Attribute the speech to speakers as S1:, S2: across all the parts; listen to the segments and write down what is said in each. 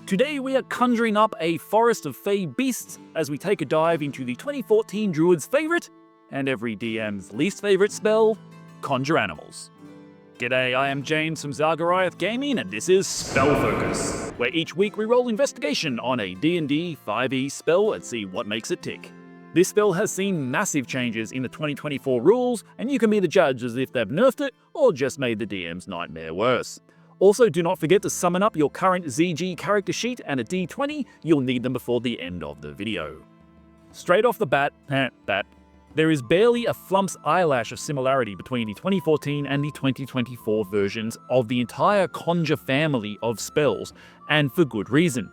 S1: Today we are conjuring up a forest of fey beasts as we take a dive into the 2014 Druid's favourite, and every DM's least favourite spell, Conjure Animals. G'day, I am James from Zalgariath Gaming, and this is Spell Focus, where each week we roll investigation on a D&D 5e spell and see what makes it tick. This spell has seen massive changes in the 2024 rules, and you can be the judge as if they've nerfed it or just made the DM's nightmare worse. Also, do not forget to summon up your current ZG character sheet and a D20, you'll need them before the end of the video. Straight off the bat, there is barely a flump's eyelash of similarity between the 2014 and the 2024 versions of the entire Conjure family of spells, and for good reason.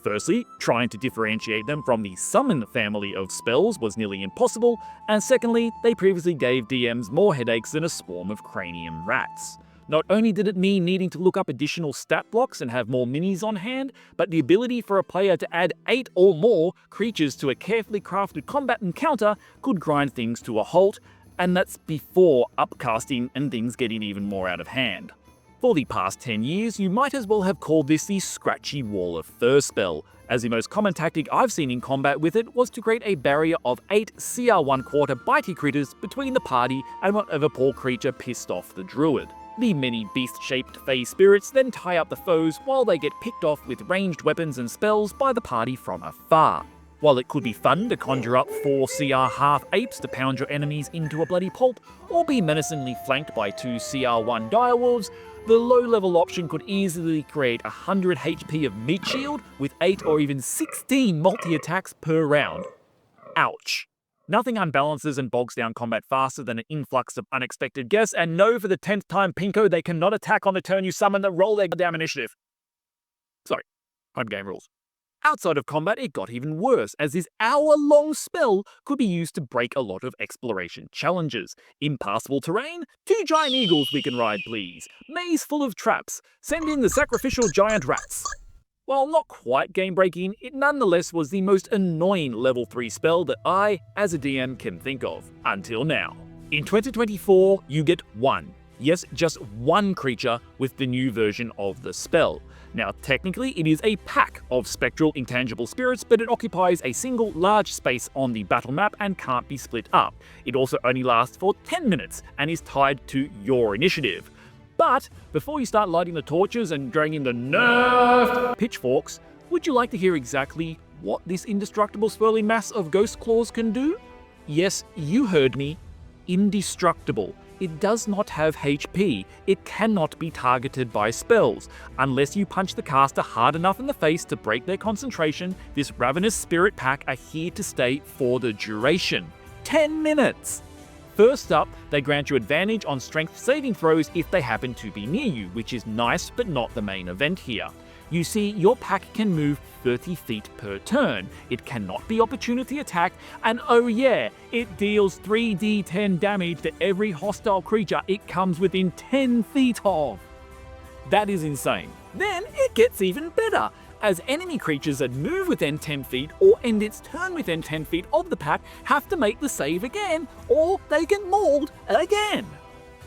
S1: Firstly, trying to differentiate them from the Summon family of spells was nearly impossible, and secondly, they previously gave DMs more headaches than a swarm of cranium rats. Not only did it mean needing to look up additional stat blocks and have more minis on hand, but the ability for a player to add 8 or more creatures to a carefully crafted combat encounter could grind things to a halt, and that's before upcasting and things getting even more out of hand. For the past 10 years, you might as well have called this the Scratchy Wall of Fur spell, as the most common tactic I've seen in combat with it was to create a barrier of 8 CR1/4 bitey critters between the party and whatever poor creature pissed off the druid. The many beast-shaped fey spirits then tie up the foes while they get picked off with ranged weapons and spells by the party from afar. While it could be fun to conjure up 4 CR half-apes to pound your enemies into a bloody pulp, or be menacingly flanked by 2 CR1 direwolves, the low-level option could easily create 100 HP of meat shield with 8 or even 16 multi-attacks per round. Ouch. Nothing unbalances and bogs down combat faster than an influx of unexpected guests, and no, for the 10th time pinko, they cannot attack on the turn you summon them, roll their damn initiative. Sorry, home game rules. Outside of combat, it got even worse, as this hour-long spell could be used to break a lot of exploration challenges. Impassable terrain? 2 giant eagles we can ride, please. Maze full of traps. Send in the sacrificial giant rats. While not quite game-breaking, it nonetheless was the most annoying level 3 spell that I, as a DM, can think of, until now. In 2024, you get one. Yes, just one creature with the new version of the spell. Now, technically, it is a pack of spectral intangible spirits, but it occupies a single large space on the battle map and can't be split up. It also only lasts for 10 minutes and is tied to your initiative. But before you start lighting the torches and dragging the nerfed pitchforks, would you like to hear exactly what this indestructible swirling mass of ghost claws can do? Yes, you heard me. Indestructible. It does not have HP. It cannot be targeted by spells. Unless you punch the caster hard enough in the face to break their concentration, this ravenous spirit pack are here to stay for the duration. 10 minutes! First up, they grant you advantage on strength saving throws if they happen to be near you, which is nice but not the main event here. You see, your pack can move 30 feet per turn, it cannot be opportunity attacked, and oh yeah, it deals 3d10 damage to every hostile creature it comes within 10 feet of. That is insane. Then it gets even better, as enemy creatures that move within 10 feet or end its turn within 10 feet of the pack have to make the save again, or they get mauled again.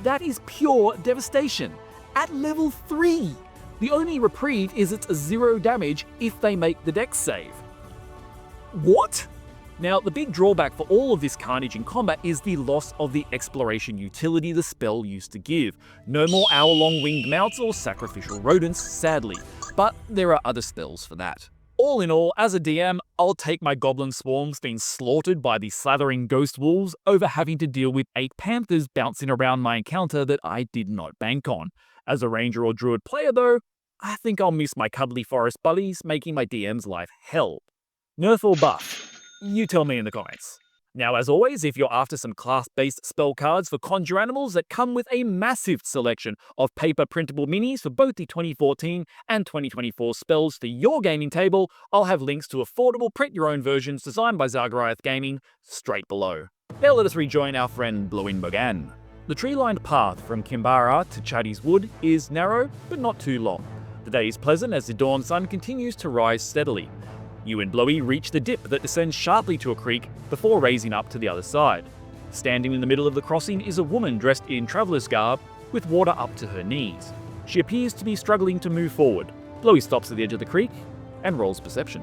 S1: That is pure devastation. At level 3. The only reprieve is it's 0 damage if they make the dex save. What? Now, the big drawback for all of this carnage in combat is the loss of the exploration utility the spell used to give. No more hour-long winged mounts or sacrificial rodents, sadly, but there are other spells for that. All in all, as a DM, I'll take my goblin swarms being slaughtered by the slathering ghost wolves over having to deal with 8 panthers bouncing around my encounter that I did not bank on. As a ranger or druid player though, I think I'll miss my cuddly forest buddies making my DM's life hell. Nerf or buff? You tell me in the comments. Now, as always, if you're after some class-based spell cards for Conjure Animals that come with a massive selection of paper printable minis for both the 2014 and 2024 spells to your gaming table, I'll have links to affordable print-your-own versions designed by Zalgariath Gaming straight below. Now let us rejoin our friend Blowinbogan. The tree-lined path from Kimbara to Chaddy's Wood is narrow, but not too long. The day is pleasant as the dawn sun continues to rise steadily. You and Blowy reach the dip that descends sharply to a creek before raising up to the other side. Standing in the middle of the crossing is a woman dressed in traveller's garb with water up to her knees. She appears to be struggling to move forward. Blowy stops at the edge of the creek and rolls perception.